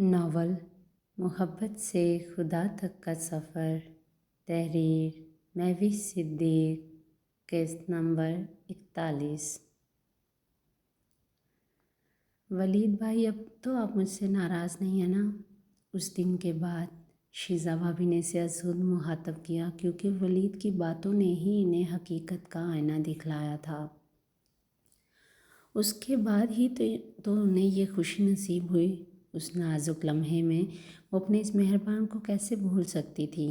Novel محبت سے خدا تک کا سفر، تحریر مہوش صدیق، قسط نمبر 41۔ ولید بھائی، اب تو آپ مجھ سے ناراض نہیں ہیں نا؟ اس دن کے بعد شیزا بھابھی نے اسے ازحد مخاطب کیا، کیونکہ ولید کی باتوں نے ہی انہیں حقیقت کا آئینہ دکھلایا تھا۔ اس کے بعد ہی تو انہیں یہ خوشی نصیب ہوئی۔ اس نازک لمحے میں وہ اپنے اس مہربان کو کیسے بھول سکتی تھی؟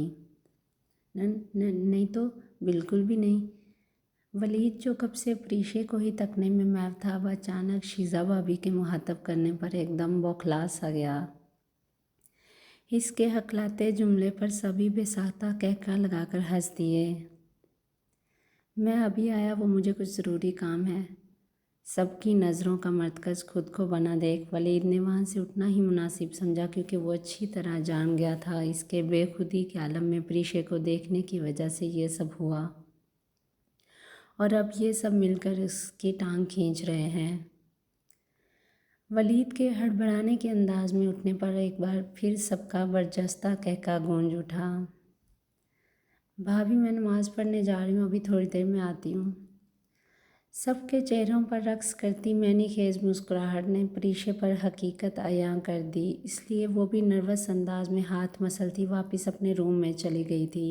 نہیں تو بالکل بھی نہیں۔ ولید جو کب سے پریشے کو ہی تکنے میں محو تھا، وہ اچانک شیزا بھابھی کے مخاطب کرنے پر ایک دم بوکھلا سا گیا۔ اس کے ہکلاتے جملے پر سبھی بے ساختہ قہقہ لگا کر ہنس دیے۔ میں ابھی آیا، وہ مجھے کچھ ضروری کام ہے۔ سب کی نظروں کا مرکز خود کو بنا دیکھ ولید نے وہاں سے اٹھنا ہی مناسب سمجھا، کیونکہ وہ اچھی طرح جان گیا تھا اس کے بے خودی کے عالم میں پریشے کو دیکھنے کی وجہ سے یہ سب ہوا، اور اب یہ سب مل کر اس کی ٹانگ کھینچ رہے ہیں۔ ولید کے ہڑبڑانے کے انداز میں اٹھنے پر ایک بار پھر سب کا برجستہ قہقہ گونج اٹھا۔ بھابھی، میں نماز پڑھنے جا رہی ہوں، ابھی تھوڑی دیر میں آتی ہوں۔ سب کے چہروں پر رقص کرتی معنی خیز مسکراہٹ نے پریشے پر حقیقت عیاں کر دی، اس لیے وہ بھی نروس انداز میں ہاتھ مسلتی واپس اپنے روم میں چلی گئی تھی۔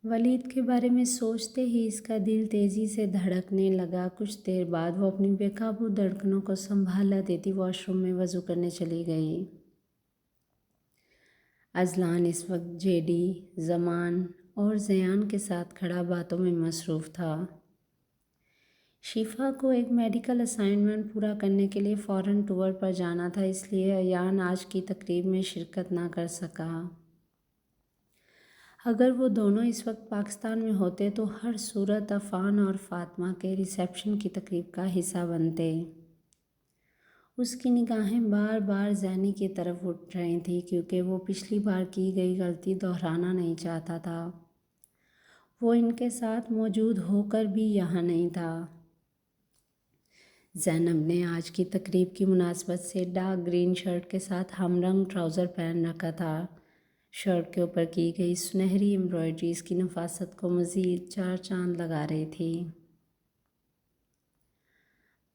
ولید کے بارے میں سوچتے ہی اس کا دل تیزی سے دھڑکنے لگا۔ کچھ دیر بعد وہ اپنی بے قابو دھڑکنوں کو سنبھالا دیتی واش روم میں وضو کرنے چلی گئی۔ اذلان اس وقت جے ڈی، زمان اور زیان کے ساتھ کھڑا باتوں میں مصروف تھا۔ شفا کو ایک میڈیکل اسائنمنٹ پورا کرنے کے لیے فوراً ٹور پر جانا تھا، اس لیے ایان آج کی تقریب میں شرکت نہ کر سکا۔ اگر وہ دونوں اس وقت پاکستان میں ہوتے تو ہر صورت عفان اور فاطمہ کے ریسیپشن کی تقریب کا حصہ بنتے۔ اس کی نگاہیں بار بار زینی کی طرف اٹھ رہی تھیں، کیونکہ وہ پچھلی بار کی گئی غلطی دہرانا نہیں چاہتا تھا۔ وہ ان کے ساتھ موجود ہو کر بھی یہاں نہیں تھا۔ زینب نے آج کی تقریب کی مناسبت سے ڈارک گرین شرٹ کے ساتھ ہم رنگ ٹراؤزر پہن رکھا تھا۔ شرٹ کے اوپر کی گئی سنہری ایمبرائڈری اس کی نفاست کو مزید چار چاند لگا رہی تھی۔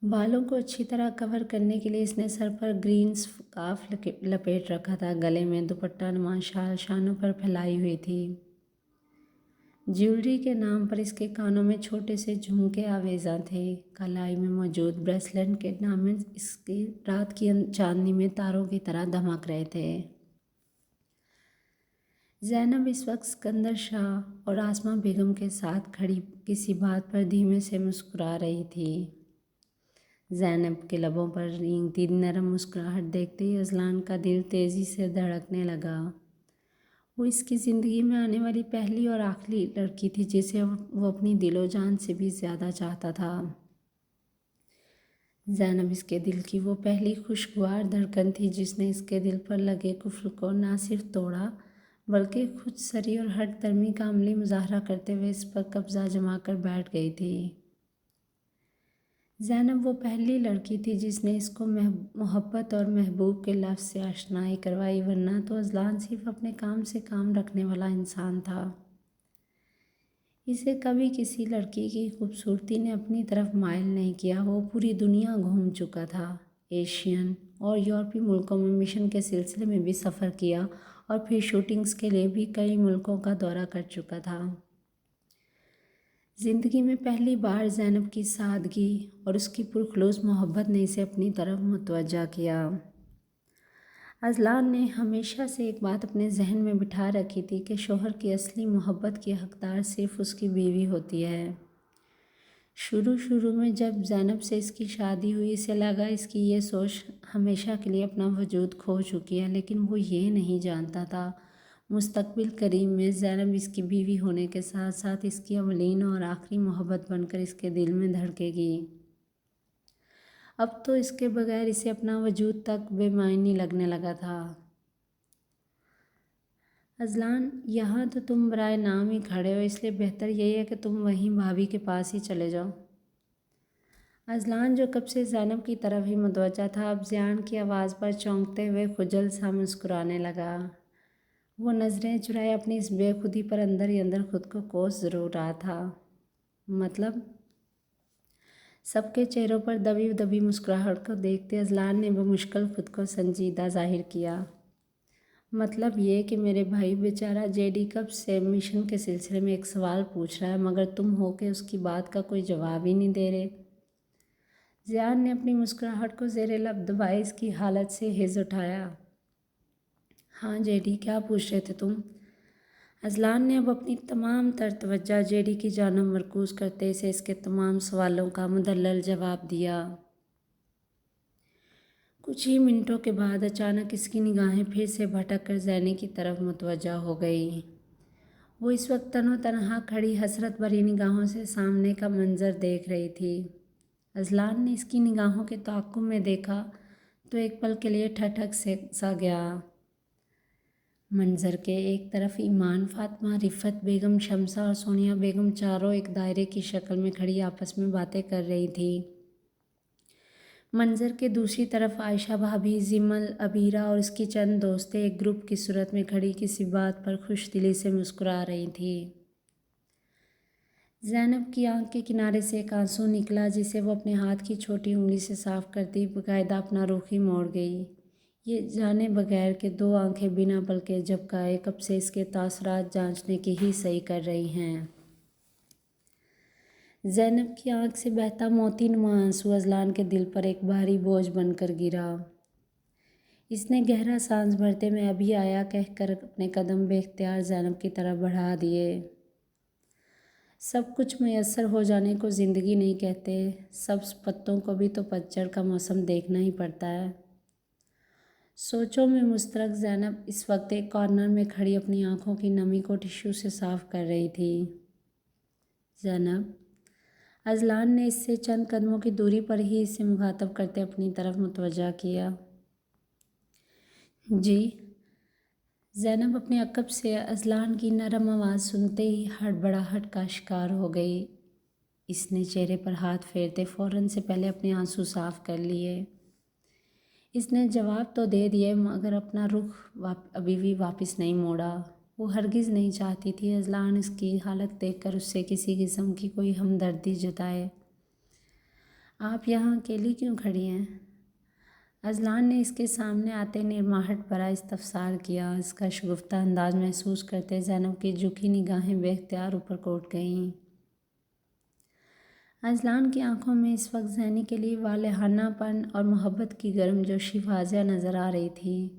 بالوں کو اچھی طرح کور کرنے کے لیے اس نے سر پر گرین سکارف لپیٹ رکھا تھا، گلے میں دوپٹہ نما شال شانوں پر پھیلائی ہوئی تھی۔ جیولری کے نام پر اس کے کانوں میں چھوٹے سے جھمکے آویزاں تھے۔ کلائی میں موجود بریسلٹ کے دامن اس کی رات کی چاندنی میں تاروں کی طرح دمک رہے تھے۔ زینب اس وقت سکندر شاہ اور آسماء بیگم کے ساتھ کھڑی کسی بات پر دھیمے سے مسکرا رہی تھی۔ زینب کے لبوں پر رینگتی نرم مسکراہٹ دیکھتے ہی اذلان کا دل تیزی سے دھڑکنے لگا۔ وہ اس کی زندگی میں آنے والی پہلی اور آخری لڑکی تھی جسے وہ اپنی دل و جان سے بھی زیادہ چاہتا تھا۔ زینب اس کے دل کی وہ پہلی خوشگوار دھڑکن تھی جس نے اس کے دل پر لگے کفر کو نہ صرف توڑا بلکہ خود سری اور ہٹ درمی کا عملی مظاہرہ کرتے ہوئے اس پر قبضہ جما کر بیٹھ گئی تھی۔ زینب وہ پہلی لڑکی تھی جس نے اس کو محبت اور محبوب کے لفظ سے آشنائی کروائی، ورنہ تو اذلان صرف اپنے کام سے کام رکھنے والا انسان تھا۔ اسے کبھی کسی لڑکی کی خوبصورتی نے اپنی طرف مائل نہیں کیا۔ وہ پوری دنیا گھوم چکا تھا، ایشین اور یورپی ملکوں میں مشن کے سلسلے میں بھی سفر کیا اور پھر شوٹنگز کے لیے بھی کئی ملکوں کا دورہ کر چکا تھا۔ زندگی میں پہلی بار زینب کی سادگی اور اس کی پرخلوص محبت نے اسے اپنی طرف متوجہ کیا۔ اذلان نے ہمیشہ سے ایک بات اپنے ذہن میں بٹھا رکھی تھی کہ شوہر کی اصلی محبت کی حقدار صرف اس کی بیوی ہوتی ہے۔ شروع میں جب زینب سے اس کی شادی ہوئی، اسے لگا اس کی یہ سوچ ہمیشہ کے لیے اپنا وجود کھو چکی ہے، لیکن وہ یہ نہیں جانتا تھا مستقبل قریب میں زینب اس کی بیوی ہونے کے ساتھ ساتھ اس کی اولین اور آخری محبت بن کر اس کے دل میں دھڑکے گی۔ اب تو اس کے بغیر اسے اپنا وجود تک بے معنی لگنے لگا تھا۔ اذلان، یہاں تو تم برائے نام ہی کھڑے ہو، اس لیے بہتر یہی ہے کہ تم وہیں بھابھی کے پاس ہی چلے جاؤ۔ اذلان جو کب سے زینب کی طرف ہی متوجہ تھا اب زیان کی آواز پر چونکتے ہوئے خجل سا مسکرانے لگا۔ وہ نظریں چرائے اپنی اس بے خودی پر اندر ہی اندر خود کو کوس ضرور رہا تھا۔ مطلب؟ سب کے چہروں پر دبی دبی مسکراہٹ کو دیکھتے اذلان نے بمشکل خود کو سنجیدہ ظاہر کیا۔ مطلب یہ کہ میرے بھائی بیچارہ جے ڈی کب سے مشن کے سلسلے میں ایک سوال پوچھ رہا ہے مگر تم ہو کہ اس کی بات کا کوئی جواب ہی نہیں دے رہے۔ زیان نے اپنی مسکراہٹ کو زیر لب دبائے اس کی حالت سے ہز اٹھایا۔ ہاں جے ڈی، کیا پوچھ رہے تھے تم؟ اذلان نے اب اپنی تمام تر توجہ جے ڈی کی جانب مرکوز کرتے اسے اس کے تمام سوالوں کا مدلل جواب دیا۔ کچھ ہی منٹوں کے بعد اچانک اس کی نگاہیں پھر سے بھٹک کر زینی کی طرف متوجہ ہو گئی۔ وہ اس وقت تن و تنہا کھڑی حسرت بھری نگاہوں سے سامنے کا منظر دیکھ رہی تھی۔ اذلان نے اس کی نگاہوں کے تعاقب میں دیکھا تو ایک پل کے لیے ٹھٹک سا گیا۔ منظر کے ایک طرف ایمان، فاطمہ، رفت بیگم، شمسہ اور سونیا بیگم چاروں ایک دائرے کی شکل میں کھڑی آپس میں باتیں کر رہی تھیں۔ منظر کے دوسری طرف عائشہ بھابھی، زمل، عبیرہ اور اس کی چند دوستیں ایک گروپ کی صورت میں کھڑی کسی بات پر خوش دلی سے مسکرا رہی تھیں۔ زینب کی آنکھ کے کنارے سے ایک آنسو نکلا جسے وہ اپنے ہاتھ کی چھوٹی انگلی سے صاف کرتی باقاعدہ اپنا رخ ہی موڑ گئی، یہ جانے بغیر کہ دو آنکھیں بنا پلکے جھپکائے کب سے اس کے تاثرات جانچنے کی ہی صحیح کر رہی ہیں۔ زینب کی آنکھ سے بہتا موتی نما آنسو اذلان کے دل پر ایک بھاری بوجھ بن کر گرا۔ اس نے گہرا سانس بھرتے میں ابھی آیا کہہ کر اپنے قدم بے اختیار زینب کی طرف بڑھا دیے۔ سب کچھ میسر ہو جانے کو زندگی نہیں کہتے، سبز پتوں کو بھی تو پتجھڑ کا موسم دیکھنا ہی پڑتا ہے۔ سوچوں میں مسترک زینب اس وقت ایک کارنر میں کھڑی اپنی آنکھوں کی نمی کو ٹشو سے صاف کر رہی تھی۔ زینب، اذلان نے اس سے چند قدموں کی دوری پر ہی اسے مخاطب کرتے اپنی طرف متوجہ کیا۔ جی؟ زینب اپنے عقب سے اذلان کی نرم آواز سنتے ہی ہڑبڑاہٹ کا شکار ہو گئی۔ اس نے چہرے پر ہاتھ پھیرتے فوراً سے پہلے اپنے آنسو صاف کر لیے۔ اس نے جواب تو دے دیے مگر اپنا رخ ابھی بھی واپس نہیں موڑا۔ وہ ہرگز نہیں چاہتی تھی اذلان اس کی حالت دیکھ کر اس سے کسی قسم کی کوئی ہمدردی جتائے۔ آپ یہاں اکیلی کیوں کھڑی ہیں؟ اذلان نے اس کے سامنے آتے نرماہٹ بھرا استفسار کیا۔ اس کا شگفتہ انداز محسوس کرتے زینب کی جھکی نگاہیں بے اختیار اوپر کوٹ گئیں۔ اذلان کی آنکھوں میں اس وقت زینی کے لیے والہانہ پن اور محبت کی گرم جوشی واضح نظر آ رہی تھی۔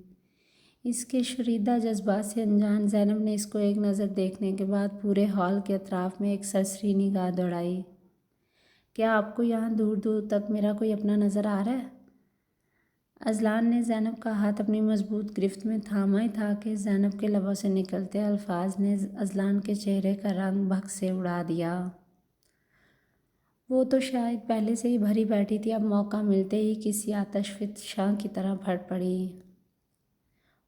اس کے شوریدہ جذبات سے انجان زینب نے اس کو ایک نظر دیکھنے کے بعد پورے ہال کے اطراف میں ایک سرسری نگاہ دوڑائی۔ کیا آپ کو یہاں دور دور تک میرا کوئی اپنا نظر آ رہا ہے؟ اذلان نے زینب کا ہاتھ اپنی مضبوط گرفت میں تھاما ہی تھا کہ زینب کے لبوں سے نکلتے الفاظ نے اذلان کے چہرے کا رنگ بھک سے اڑا دیا۔ وہ تو شاید پہلے سے ہی بھری بیٹھی تھی، اب موقع ملتے ہی کسی آتش فشاں کی طرح پھٹ پڑی۔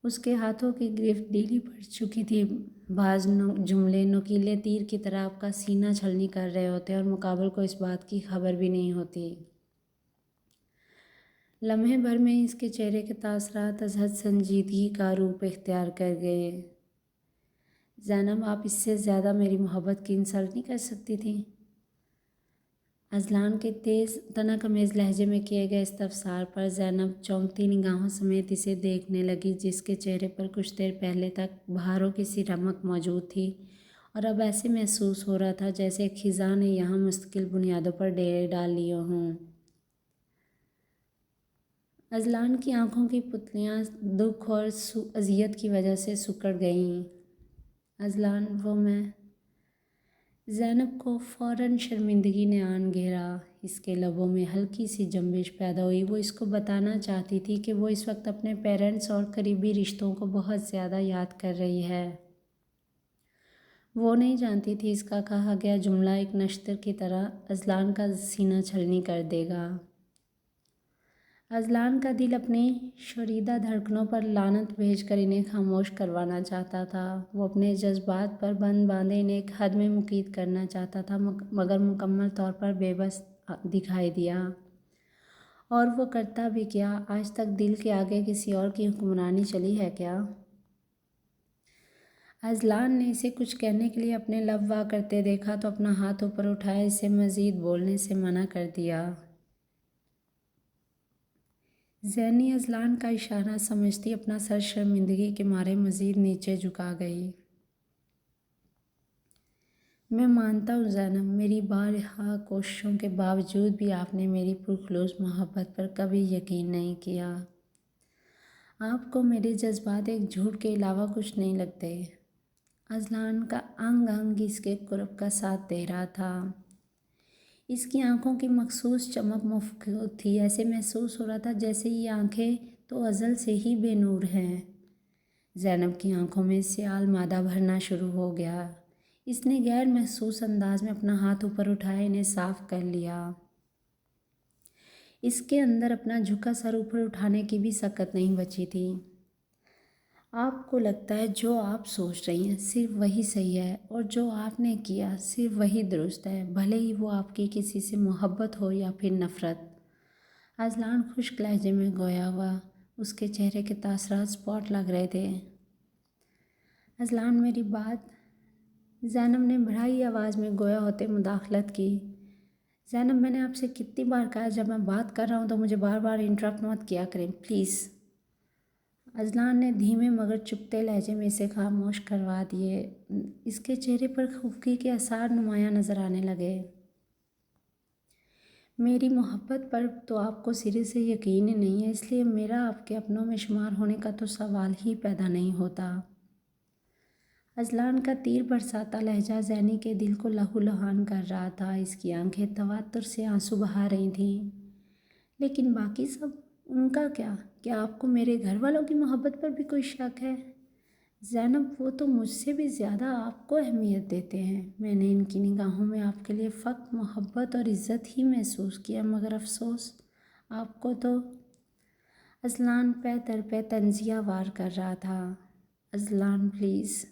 اس کے ہاتھوں کی گرفت ڈھیلی پڑ چکی تھی، بعض جملے نوکیلے تیر کی طرح آپ کا سینہ چھلنی کر رہے ہوتے اور مقابل کو اس بات کی خبر بھی نہیں ہوتی۔ لمحے بھر میں اس کے چہرے کے تاثرات از حد سنجیدگی کا روپ اختیار کر گئے۔ زینب، آپ اس سے زیادہ میری محبت کی انسلٹ نہیں کر سکتی تھیں؟ اذلان کے تیز تنک آمیز لہجے میں کیے گئے استفسار پر زینب چونکتی نگاہوں سمیت اسے دیکھنے لگی جس کے چہرے پر کچھ دیر پہلے تک بہاروں کی سی رمق موجود تھی اور اب ایسے محسوس ہو رہا تھا جیسے ایک خزاں نے یہاں مستقل بنیادوں پر ڈیرے ڈال لیے ہوں۔ اذلان کی آنکھوں کی پتلیاں دکھ اور اذیت کی وجہ سے سکڑ گئیں۔ اذلان، وہ میں… زینب کو فوراً شرمندگی نے آن گھیرا۔ اس کے لبوں میں ہلکی سی جنبش پیدا ہوئی۔ وہ اس کو بتانا چاہتی تھی کہ وہ اس وقت اپنے پیرنٹس اور قریبی رشتوں کو بہت زیادہ یاد کر رہی ہے۔ وہ نہیں جانتی تھی اس کا کہا گیا جملہ ایک نشتر کی طرح اذلان کا سینہ چھلنی کر دے گا۔ اذلان کا دل اپنی شوریدہ دھڑکنوں پر لعنت بھیج کر انہیں خاموش کروانا چاہتا تھا۔ وہ اپنے جذبات پر بند باندھے انہیں ایک حد میں مقید کرنا چاہتا تھا مگر مکمل طور پر بے بس دکھائی دیا، اور وہ کرتا بھی کیا؟ آج تک دل کے آگے کسی اور کی حکمرانی چلی ہے کیا؟ اذلان نے اسے کچھ کہنے کے لیے اپنے لب وا کرتے دیکھا تو اپنا ہاتھ اوپر اٹھایا اسے مزید بولنے سے منع کر دیا۔ زینی اذلان کا اشارہ سمجھتی اپنا سر شرمندگی کے مارے مزید نیچے جھکا گئی۔ میں مانتا ہوں زینب، میری بارہا کوششوں کے باوجود بھی آپ نے میری پرخلوص محبت پر کبھی یقین نہیں کیا۔ آپ کو میرے جذبات ایک جھوٹ کے علاوہ کچھ نہیں لگتے۔ اذلان کا انگ انگ اس کے قرب کا ساتھ دے رہا تھا۔ اس کی آنکھوں کی مخصوص چمک مفقود تھی، ایسے محسوس ہو رہا تھا جیسے یہ آنکھیں تو ازل سے ہی بے نور ہیں۔ زینب کی آنکھوں میں سیال مادہ بھرنا شروع ہو گیا۔ اس نے غیر محسوس انداز میں اپنا ہاتھ اوپر اٹھایا، انہیں صاف کر لیا۔ اس کے اندر اپنا جھکا سر اوپر اٹھانے کی بھی سکت نہیں بچی تھی۔ آپ کو لگتا ہے جو آپ سوچ رہی ہیں صرف وہی صحیح ہے، اور جو آپ نے کیا صرف وہی درست ہے، بھلے ہی وہ آپ کی کسی سے محبت ہو یا پھر نفرت۔ اذلان خشک لہجے میں گویا ہوا، اس کے چہرے کے تاثرات اسپاٹ لگ رہے تھے۔ اذلان میری بات، زینب نے بڑھائی آواز میں گویا ہوتے مداخلت کی۔ زینب، میں نے آپ سے کتنی بار کہا ہے جب میں بات کر رہا ہوں تو مجھے بار بار انٹرپٹ مت کیا کریں پلیز۔ اذلان نے دھیمے مگر چپتے لہجے میں اسے خاموش کروا دیے۔ اس کے چہرے پر خفگی کے آثار نمایاں نظر آنے لگے۔ میری محبت پر تو آپ کو سرے سے یقین ہی نہیں ہے، اس لیے میرا آپ کے اپنوں میں شمار ہونے کا تو سوال ہی پیدا نہیں ہوتا۔ اذلان کا تیر برساتا لہجہ زینی کے دل کو لہو لہان کر رہا تھا۔ اس کی آنکھیں تواتر سے آنسو بہا رہی تھیں۔ لیکن باقی سب، ان کا کیا آپ کو میرے گھر والوں کی محبت پر بھی کوئی شک ہے؟ زینب، وہ تو مجھ سے بھی زیادہ آپ کو اہمیت دیتے ہیں۔ میں نے ان کی نگاہوں میں آپ کے لیے فقط محبت اور عزت ہی محسوس کیا، مگر افسوس آپ کو تو… اذلان پہ در پہ تنزیہ وار کر رہا تھا۔ Azlan please.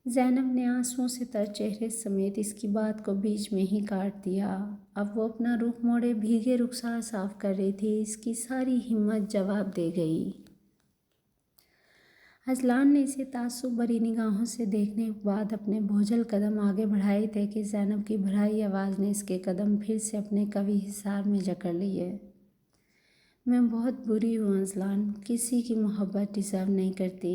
زینب نے آنسوؤں سے تر چہرے سمیت اس کی بات کو بیچ میں ہی کاٹ دیا۔ اب وہ اپنا رخ موڑے بھیگے رخسار صاف کر رہی تھی۔ اس کی ساری ہمت جواب دے گئی۔ اذلان نے اسے تعصب بھری نگاہوں سے دیکھنے کے بعد اپنے بوجھل قدم آگے بڑھائے تھے کہ زینب کی بھرائی آواز نے اس کے قدم پھر سے اپنے قوی حصار میں جکڑ لیے۔ میں بہت بری ہوں اذلان، کسی کی محبت ڈیزرو نہیں کرتی۔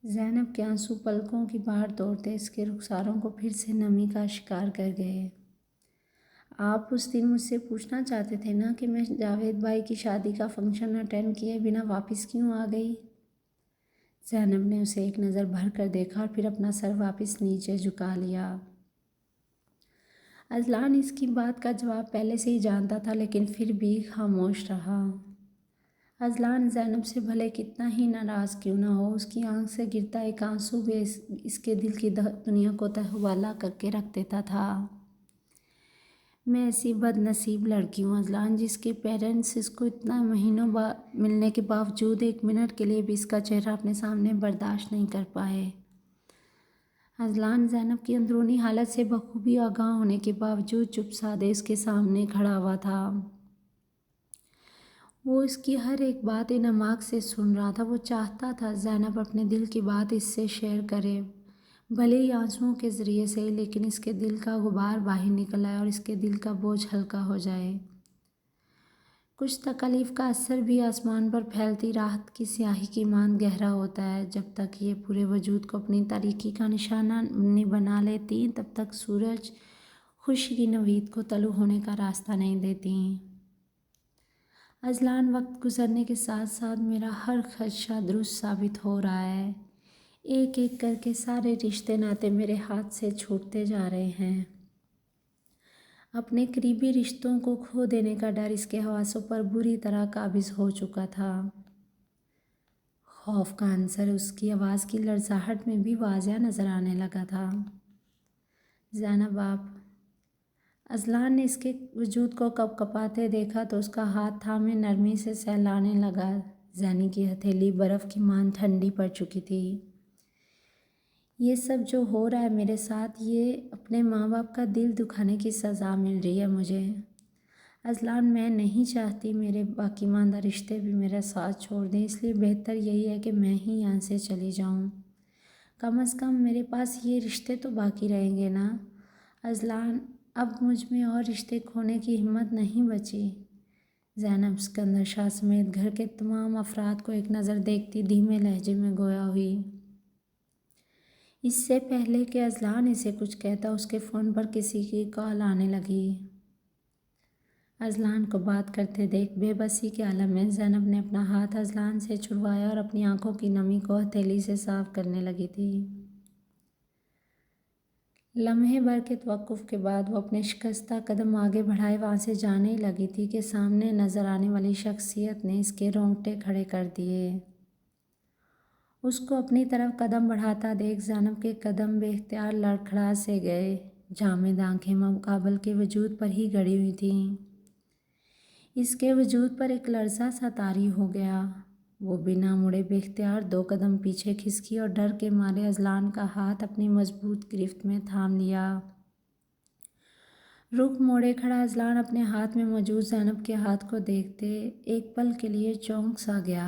زینب کے آنسو پلکوں کی باہر دوڑتے اس کے رخساروں کو پھر سے نمی کا شکار کر گئے۔ آپ اس دن مجھ سے پوچھنا چاہتے تھے نا کہ میں جاوید بھائی کی شادی کا فنکشن اٹینڈ کیے بنا واپس کیوں آ گئی؟ زینب نے اسے ایک نظر بھر کر دیکھا اور پھر اپنا سر واپس نیچے جھکا لیا۔ اذلان اس کی بات کا جواب پہلے سے ہی جانتا تھا، لیکن پھر بھی خاموش رہا۔ اذلان زینب سے بھلے کتنا ہی ناراض کیوں نہ ہو، اس کی آنکھ سے گرتا ایک آنسو بھی اس کے دل کی دنیا کو تہوالہ کر کے رکھ دیتا تھا۔ میں ایسی بد نصیب لڑکی ہوں اذلان، جس کے پیرنٹس اس کو اتنا مہینوں ملنے کے باوجود ایک منٹ کے لیے بھی اس کا چہرہ اپنے سامنے برداشت نہیں کر پائے۔ اذلان زینب کی اندرونی حالت سے بخوبی آگاہ ہونے کے باوجود چپ سادے اس کے سامنے کھڑا ہوا تھا۔ وہ اس کی ہر ایک بات انعماق سے سن رہا تھا۔ وہ چاہتا تھا زینب اپنے دل کی بات اس سے شیئر کرے، بھلے ہی آنسوؤں کے ذریعے سے، لیکن اس کے دل کا غبار باہر نکل آئے اور اس کے دل کا بوجھ ہلکا ہو جائے۔ کچھ تکالیف کا اثر بھی آسمان پر پھیلتی راحت کی سیاہی کی مانند گہرا ہوتا ہے۔ جب تک یہ پورے وجود کو اپنی تاریکی کا نشانہ نہیں بنا لیتی، تب تک سورج خوشی کی نوید کو طلوع ہونے کا راستہ نہیں دیتی۔ اذلان، وقت گزرنے کے ساتھ ساتھ میرا ہر خدشہ درست ثابت ہو رہا ہے۔ ایک ایک کر کے سارے رشتے ناطے میرے ہاتھ سے چھوٹتے جا رہے ہیں۔ اپنے قریبی رشتوں کو کھو دینے کا ڈر اس کے حواسوں پر بری طرح قابض ہو چکا تھا۔ خوف کا عنصر اس کی آواز کی لرزاہٹ میں بھی واضح نظر آنے لگا تھا۔ زینب، آپ… اذلان نے اس کے وجود کو کپ کپاتے دیکھا تو اس کا ہاتھ تھامے نرمی سے سہلانے لگا۔ زینی کی ہتھیلی برف کی مانند ٹھنڈی پڑ چکی تھی۔ یہ سب جو ہو رہا ہے میرے ساتھ، یہ اپنے ماں باپ کا دل دکھانے کی سزا مل رہی ہے مجھے۔ اذلان، میں نہیں چاہتی میرے باقی ماندہ رشتے بھی میرا ساتھ چھوڑ دیں، اس لیے بہتر یہی ہے کہ میں ہی یہاں سے چلی جاؤں۔ کم از کم میرے پاس یہ رشتے تو باقی رہیں گے نا۔ اذلان، اب مجھ میں اور رشتے کھونے کی ہمت نہیں بچی۔ زینب سکندر شاہ سمیت گھر کے تمام افراد کو ایک نظر دیکھتی دھیمے لہجے میں گویا ہوئی۔ اس سے پہلے کہ اذلان اسے کچھ کہتا، اس کے فون پر کسی کی کال آنے لگی۔ اذلان کو بات کرتے دیکھ بے بسی کے عالم میں زینب نے اپنا ہاتھ اذلان سے چھڑوایا اور اپنی آنکھوں کی نمی کو ہتھیلی سے صاف کرنے لگی تھی۔ لمحے بھر کے توقف کے بعد وہ اپنے شکستہ قدم آگے بڑھائے وہاں سے جانے ہی لگی تھی کہ سامنے نظر آنے والی شخصیت نے اس کے رونگٹے کھڑے کر دیے۔ اس کو اپنی طرف قدم بڑھاتا دیکھ زینب کے قدم بے اختیار لڑکھڑا سے گئے۔ جامد آنکھیں مقابل کے وجود پر ہی گڑی ہوئی تھیں۔ اس کے وجود پر ایک لرزہ سا طاری ہو گیا۔ وہ بنا مڑے بے اختیار 2 قدم پیچھے کھسکی اور ڈر کے مارے اذلان کا ہاتھ اپنی مضبوط گرفت میں تھام لیا۔ رخ موڑے کھڑا اذلان اپنے ہاتھ میں موجود زینب کے ہاتھ کو دیکھتے ایک پل کے لیے چونک سا گیا۔